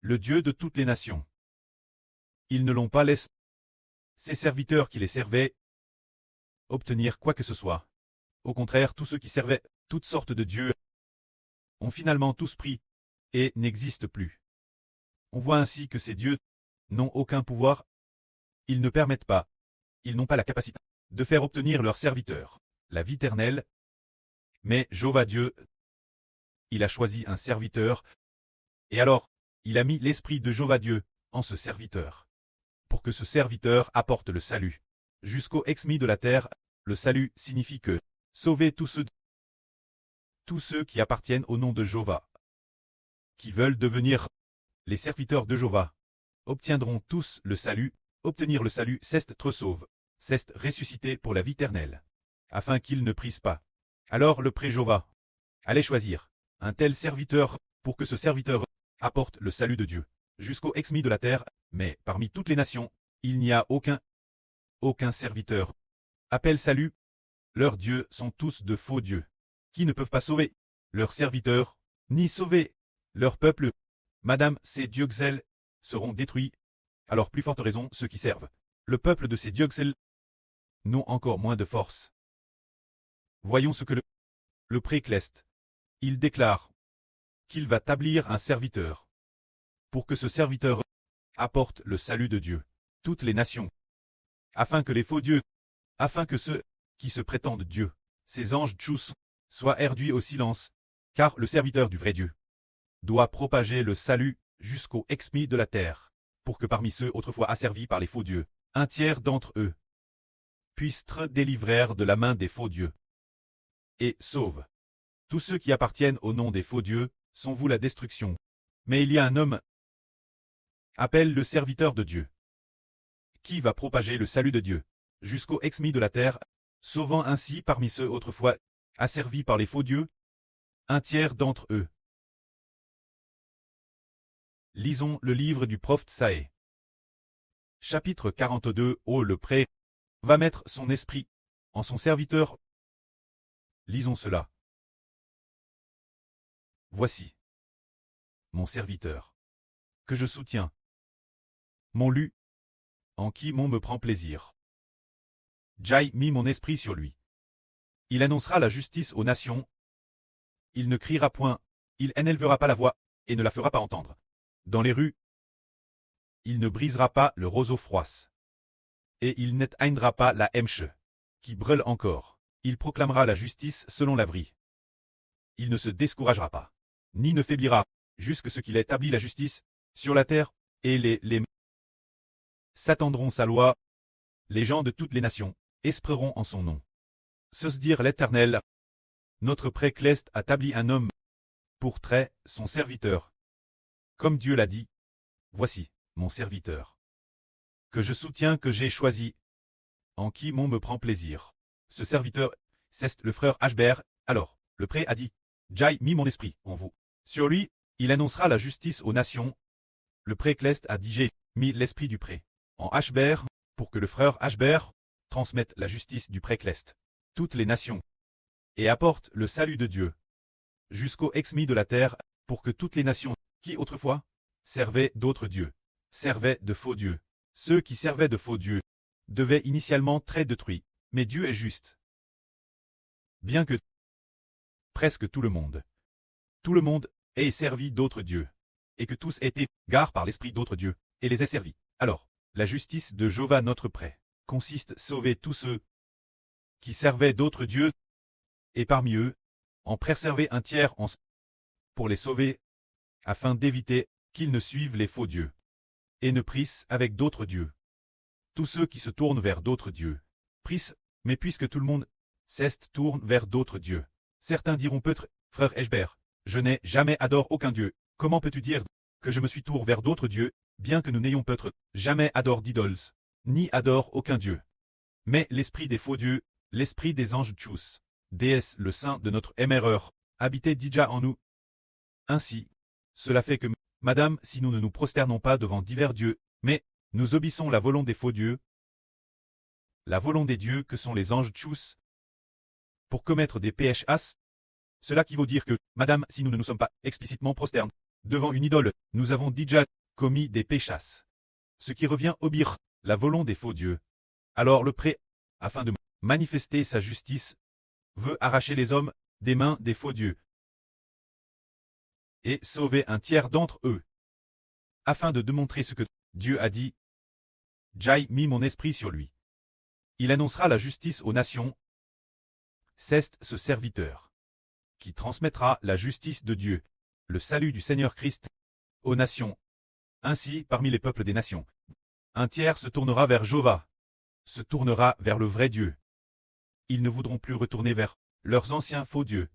le Dieu de toutes les nations. Ils ne l'ont pas laissé, ces serviteurs qui les servaient, obtenir quoi que ce soit. Au contraire, tous ceux qui servaient toutes sortes de dieux ont finalement tous pris et n'existent plus. On voit ainsi que ces dieux n'ont aucun pouvoir, ils ne permettent pas, ils n'ont pas la capacité de faire obtenir leurs serviteurs la vie éternelle, mais Jéhovah Dieu, il a choisi un serviteur, et alors, il a mis l'esprit de Jéhovah Dieu en ce serviteur, pour que ce serviteur apporte le salut. Jusqu'aux exmis de la terre, le salut signifie que sauver tous ceux qui appartiennent au nom de Jéhovah, qui veulent devenir les serviteurs de Jéhovah, obtiendront tous le salut. Obtenir le salut, c'est être sauve, c'est ressuscité pour la vie éternelle, afin qu'ils ne prissent pas. Alors le pré-Jéhovah allait choisir un tel serviteur pour que ce serviteur apporte le salut de Dieu jusqu'aux exmis de la terre, mais parmi toutes les nations, il n'y a aucun serviteur. Appelle salut, leurs dieux sont tous de faux dieux, qui ne peuvent pas sauver leurs serviteurs, ni sauver leur peuple. Madame, ces dieux Xel seront détruits, alors plus forte raison ceux qui servent le peuple de ces dieux Xel n'ont encore moins de force. Voyons ce que le pré-Cleste, il déclare qu'il va établir un serviteur, pour que ce serviteur apporte le salut de Dieu, toutes les nations, afin que les faux dieux, afin que ceux qui se prétendent Dieu, ces anges tchous, soient réduits au silence, car le serviteur du vrai Dieu doit propager le salut jusqu'aux exmis de la terre, pour que parmi ceux autrefois asservis par les faux dieux, un tiers d'entre eux puissent être délivrés de la main des faux dieux, et sauve. Tous ceux qui appartiennent au nom des faux dieux sont voués la destruction. Mais il y a un homme, appelle le serviteur de Dieu, qui va propager le salut de Dieu jusqu'aux exmis de la terre, sauvant ainsi parmi ceux autrefois asservis par les faux dieux, un tiers d'entre eux. Lisons le livre du prophète Saë. Chapitre 42. Oh, le pré va mettre son esprit en son serviteur. Lisons cela. Voici mon serviteur, que je soutiens, mon lu, en qui mon me prend plaisir. J'ai mis mon esprit sur lui. Il annoncera la justice aux nations. Il ne criera point, il n'élevera pas la voix, et ne la fera pas entendre. Dans les rues, il ne brisera pas le roseau froisse. Et il n'éteindra pas la hemche, qui brûle encore. Il proclamera la justice selon l'avril. Il ne se découragera pas, ni ne faiblira, jusque ce qu'il établit la justice sur la terre, et les s'attendront sa loi. Les gens de toutes les nations espéreront en son nom. Se dire l'Éternel, notre pré-Cleste a établi un homme pour trait son serviteur. Comme Dieu l'a dit, voici mon serviteur, que je soutiens, que j'ai choisi, en qui mon me prend plaisir. Ce serviteur, c'est le frère Ashber. Alors, le pré a dit, j'ai mis mon esprit en vous. Sur lui, il annoncera la justice aux nations. Le pré-Cleste a dit, j'ai mis l'esprit du pré en Ashber, pour que le frère Ashber transmette la justice du pré-Cleste, toutes les nations, et apporte le salut de Dieu jusqu'aux exmis de la terre, pour que toutes les nations qui autrefois servaient d'autres dieux, servaient de faux dieux. Ceux qui servaient de faux dieux devaient initialement être détruits, mais Dieu est juste. Bien que presque tout le monde ait servi d'autres dieux, et que tous aient été garés par l'esprit d'autres dieux, et les ait servis. Alors, la justice de Jéhovah notre pré consiste à sauver tous ceux qui servaient d'autres dieux, et parmi eux, en préserver un tiers pour les sauver, afin d'éviter qu'ils ne suivent les faux dieux, et ne prissent avec d'autres dieux. Tous ceux qui se tournent vers d'autres dieux prissent, mais puisque tout le monde tourne vers d'autres dieux. Certains diront peut-être, frère Ashber, je n'ai jamais adoré aucun dieu. Comment peux-tu dire que je me suis tourné vers d'autres dieux, bien que nous n'ayons peut-être jamais adoré d'idoles, ni adoré aucun dieu. Mais l'esprit des faux dieux, l'esprit des anges tchous, déesse le saint de notre éméreur, habitait déjà en nous. Ainsi, cela fait que, madame, si nous ne nous prosternons pas devant divers dieux, mais nous obéissons la volonté des faux dieux, la volonté des dieux que sont les anges tchous, pour commettre des PHAs, cela qui veut dire que, madame, si nous ne nous sommes pas explicitement prosternés Devant une idole, nous avons déjà commis des péchasses. Ce qui revient obéir la volonté des faux dieux. Alors le pré, afin de manifester sa justice, veut arracher les hommes des mains des faux dieux et sauver un tiers d'entre eux. Afin de démontrer ce que Dieu a dit, j'ai mis mon esprit sur lui. Il annoncera la justice aux nations. C'est ce serviteur qui transmettra la justice de Dieu, le salut du Seigneur Christ, aux nations. Ainsi, parmi les peuples des nations, un tiers se tournera vers Jéhovah, se tournera vers le vrai Dieu. Ils ne voudront plus retourner vers leurs anciens faux dieux.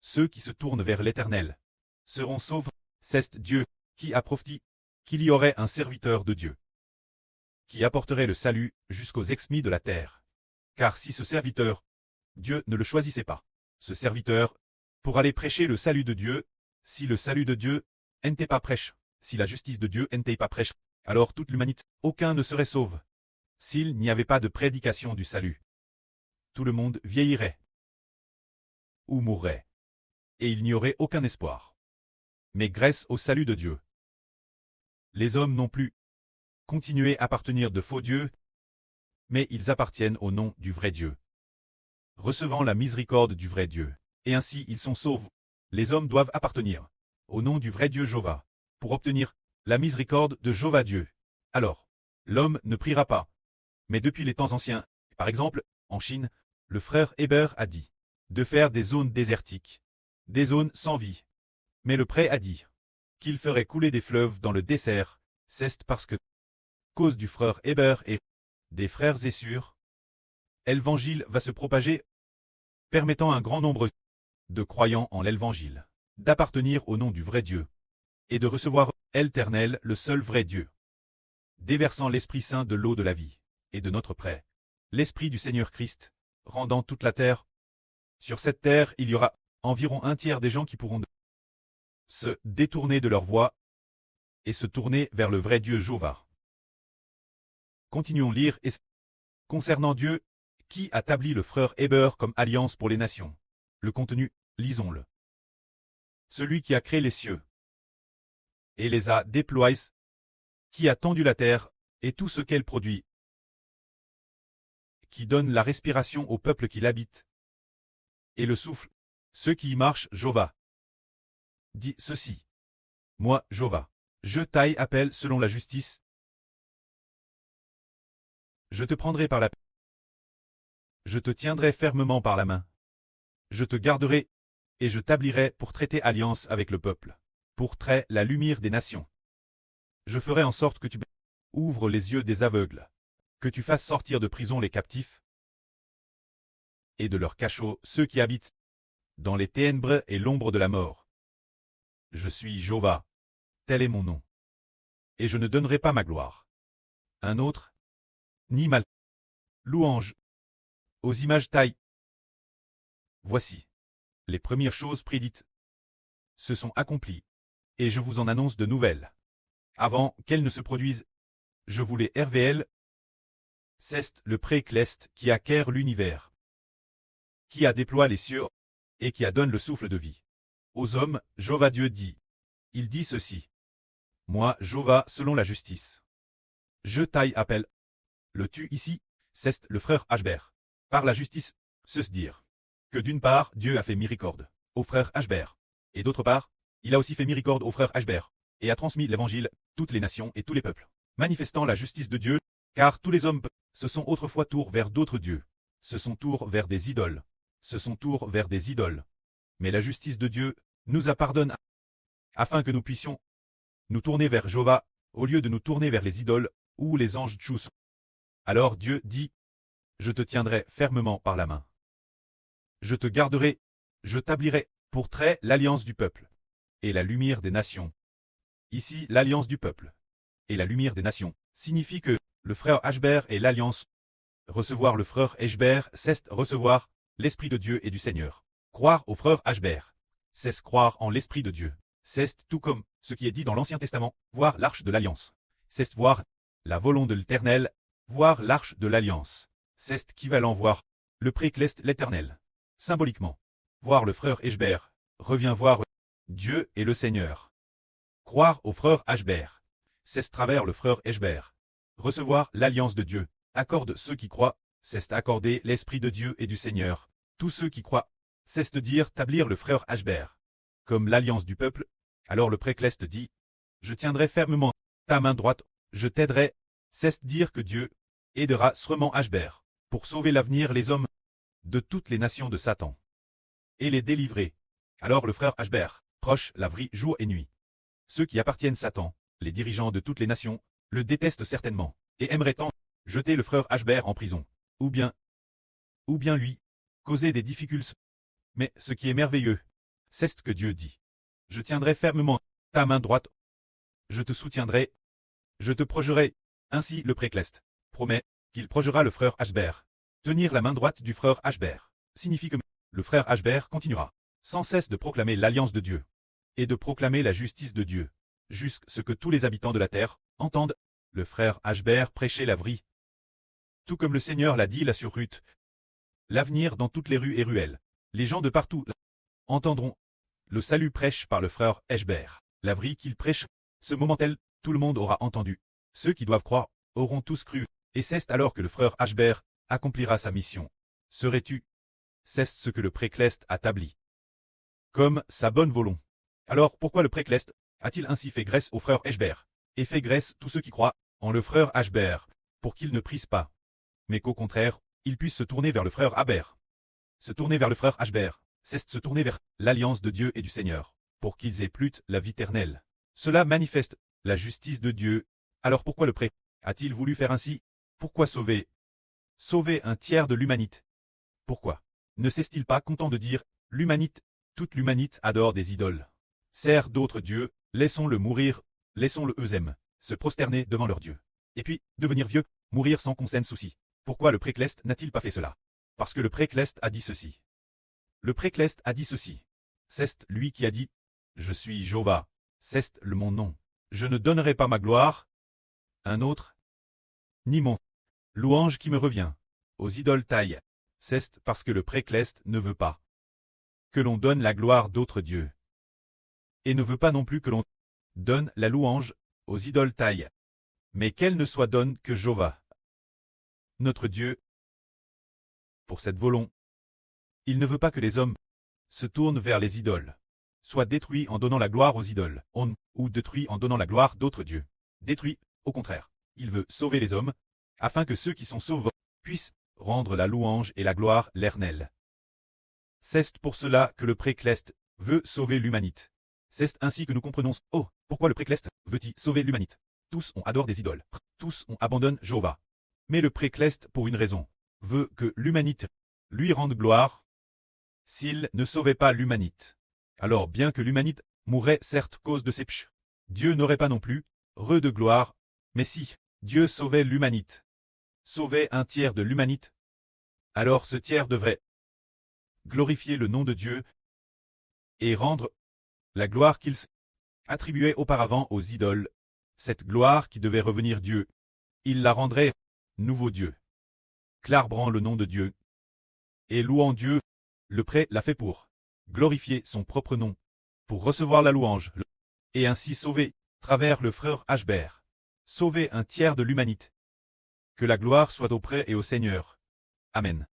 Ceux qui se tournent vers l'Éternel seront sauvés. C'est Dieu qui a prophétisé qu'il y aurait un serviteur de Dieu qui apporterait le salut jusqu'aux exmis de la terre. Car si ce serviteur, Dieu ne le choisissait pas, ce serviteur, pour aller prêcher le salut de Dieu, si le salut de Dieu n'était pas prêche, si la justice de Dieu n'était pas prêche, alors toute l'humanité, aucun ne serait sauve. S'il n'y avait pas de prédication du salut, tout le monde vieillirait ou mourrait, et il n'y aurait aucun espoir. Mais grâce au salut de Dieu, les hommes n'ont plus continué à appartenir de faux dieux, mais ils appartiennent au nom du vrai Dieu, recevant la miséricorde du vrai Dieu, et ainsi ils sont sauvés. Les hommes doivent appartenir au nom du vrai Dieu Jéhovah, pour obtenir la miséricorde de Jéhovah Dieu. Alors, l'homme ne priera pas. Mais depuis les temps anciens, par exemple, en Chine, le frère Hébert a dit de faire des zones désertiques, des zones sans vie. Mais le prêtre a dit qu'il ferait couler des fleuves dans le désert. C'est parce que, cause du frère Hébert et des frères Essur, l'évangile va se propager, permettant à un grand nombre de croyants en l'évangile d'appartenir au nom du vrai Dieu et de recevoir l'Éternel, le seul vrai Dieu, déversant l'Esprit Saint de l'eau de la vie et de notre prêt, l'Esprit du Seigneur Christ, rendant toute la terre. Sur cette terre, il y aura environ un tiers des gens qui pourront se détourner de leur voie et se tourner vers le vrai Dieu Jéhovah. Continuons lire et concernant Dieu, qui a établi le frère Hébert comme alliance pour les nations. Le contenu, lisons-le. Celui qui a créé les cieux et les a déployés, qui a tendu la terre et tout ce qu'elle produit, qui donne la respiration au peuple qui l'habite, et le souffle, ceux qui y marchent, Jéhovah. Dit ceci. Moi, Jéhovah, je t'appelle selon la justice. Je te prendrai par la main. Je te tiendrai fermement par la main. Je te garderai, et je t'établirai pour traiter alliance avec le peuple, pour traiter la lumière des nations. Je ferai en sorte que tu ouvres les yeux des aveugles, que tu fasses sortir de prison les captifs, et de leurs cachots ceux qui habitent dans les ténèbres et l'ombre de la mort. Je suis Jéhovah, tel est mon nom. Et je ne donnerai pas ma gloire. Un autre, ni ma louange, aux images tailles. Voici, les premières choses prédites se sont accomplies, et je vous en annonce de nouvelles. Avant qu'elles ne se produisent, je vous les révèle. C'est le précleste qui acquiert l'univers, qui a déployé les cieux, et qui a donné le souffle de vie. Aux hommes, Jéhovah Dieu dit. Il dit ceci. Moi, Jéhovah, selon la justice. Je t'appelle. Le tu ici, c'est le frère Ashbert. Par la justice, se dire que d'une part, Dieu a fait miséricorde au frère Ashbert, et d'autre part, il a aussi fait miséricorde au frère Ashbert, et a transmis l'évangile, toutes les nations et tous les peuples, manifestant la justice de Dieu, car tous les hommes se sont autrefois tours vers d'autres dieux, se sont tours vers des idoles, se sont tours vers des idoles. Mais la justice de Dieu nous a pardonné, afin que nous puissions nous tourner vers Jéhovah, au lieu de nous tourner vers les idoles, ou les anges tchous. Alors Dieu dit, je te tiendrai fermement par la main. Je te garderai, je t'établirai, pour traiter l'alliance du peuple, et la lumière des nations. Ici, l'alliance du peuple, et la lumière des nations, signifie que le frère Ashbert est l'alliance. Recevoir le frère Ashbert, c'est recevoir l'Esprit de Dieu et du Seigneur. Croire au frère Ashbert, c'est croire en l'Esprit de Dieu. C'est tout comme ce qui est dit dans l'Ancien Testament, voir l'arche de l'Alliance. C'est voir la volonté de l'Éternel, voir l'arche de l'Alliance. C'est équivalent voir le précleste l'Éternel. Symboliquement, voir le frère Ashbert revient voir Dieu et le Seigneur. Croire au frère Ashbert. C'est travers le frère Ashbert. Recevoir l'alliance de Dieu. Accorde ceux qui croient, c'est accorder l'Esprit de Dieu et du Seigneur. Tous ceux qui croient, c'est dire tablir le frère Ashbert. Comme l'alliance du peuple, alors le précleste dit, je tiendrai fermement ta main droite, je t'aiderai, c'est dire que Dieu aidera sûrement Ashbert, pour sauver l'avenir les hommes de toutes les nations de Satan, et les délivrer. Alors le frère Ashbert, proche laverie jour et nuit. Ceux qui appartiennent Satan, les dirigeants de toutes les nations, le détestent certainement, et aimeraient tant jeter le frère Ashbert en prison, ou bien lui, causer des difficultés. Mais ce qui est merveilleux, c'est ce que Dieu dit. Je tiendrai fermement ta main droite, je te soutiendrai, je te projerai. Ainsi le précleste promet qu'il progera le frère Ashbert. Tenir la main droite du frère Ashbert signifie que le frère Ashbert continuera sans cesse de proclamer l'alliance de Dieu et de proclamer la justice de Dieu, jusqu'à ce que tous les habitants de la terre entendent le frère Ashbert prêcher la vraie. Tout comme le Seigneur l'a dit là sur Ruth, l'avenir dans toutes les rues et ruelles. Les gens de partout entendront le salut prêche par le frère Ashbert. La vraie qu'il prêche, ce moment-tel, tout le monde aura entendu. Ceux qui doivent croire auront tous cru, et c'est alors que le frère Ashbert accomplira sa mission. Serais-tu? C'est ce que le précleste a établi comme sa bonne volonté. Alors pourquoi le précleste a-t-il ainsi fait grâce au frère Ashbert, et fait grâce tous ceux qui croient en le frère Ashbert, pour qu'ils ne prissent pas, mais qu'au contraire, ils puissent se tourner vers le frère Ashbert. Se tourner vers le frère Ashbert, c'est se tourner vers l'alliance de Dieu et du Seigneur, pour qu'ils aient plus la vie éternelle. Cela manifeste la justice de Dieu. Alors pourquoi le prêtre a-t-il voulu faire ainsi? Pourquoi sauver un tiers de l'humanité? Pourquoi ne s'est-il pas content de dire l'humanité, toute l'humanité adore des idoles, sert d'autres dieux, laissons-le mourir, laissons-le eux-mêmes se prosterner devant leur Dieu, et puis devenir vieux, mourir sans qu'on s'en soucie. Pourquoi le précleste n'a-t-il pas fait cela? Parce que le précleste a dit ceci. Le précleste a dit ceci. C'est lui qui a dit, je suis Jéhovah, c'est le mon nom. Je ne donnerai pas ma gloire à un autre, ni mon louange qui me revient aux idoles tailles. C'est parce que le précleste ne veut pas que l'on donne la gloire d'autres dieux, et ne veut pas non plus que l'on donne la louange aux idoles tailles, mais qu'elle ne soit donne que Jéhovah, notre Dieu. Pour cette volonté, il ne veut pas que les hommes se tournent vers les idoles, soient détruits en donnant la gloire aux idoles, ou détruits en donnant la gloire d'autres dieux. Détruits, au contraire, il veut sauver les hommes, afin que ceux qui sont sauvés puissent rendre la louange et la gloire l'Éternel. C'est pour cela que le précleste veut sauver l'humanité. C'est ainsi que nous comprenons. Oh, pourquoi le précleste veut-il sauver l'humanité? Tous on adore des idoles, tous on abandonne Jéhovah. Mais le précleste, pour une raison, veut que l'humanité lui rende gloire. S'il ne sauvait pas l'humanité, alors bien que l'humanité mourrait certes cause de ses péchés, Dieu n'aurait pas non plus de gloire. Mais si Dieu sauvait l'humanité, sauvait un tiers de l'humanité, alors ce tiers devrait glorifier le nom de Dieu et rendre la gloire qu'il attribuait auparavant aux idoles. Cette gloire qui devait revenir Dieu, il la rendrait nouveau Dieu. Clairbrant le nom de Dieu et louant Dieu, le prêtre l'a fait pour glorifier son propre nom, pour recevoir la louange, et ainsi sauver, travers le frère Ashbert, sauver un tiers de l'humanité. Que la gloire soit auprès et au Seigneur. Amen.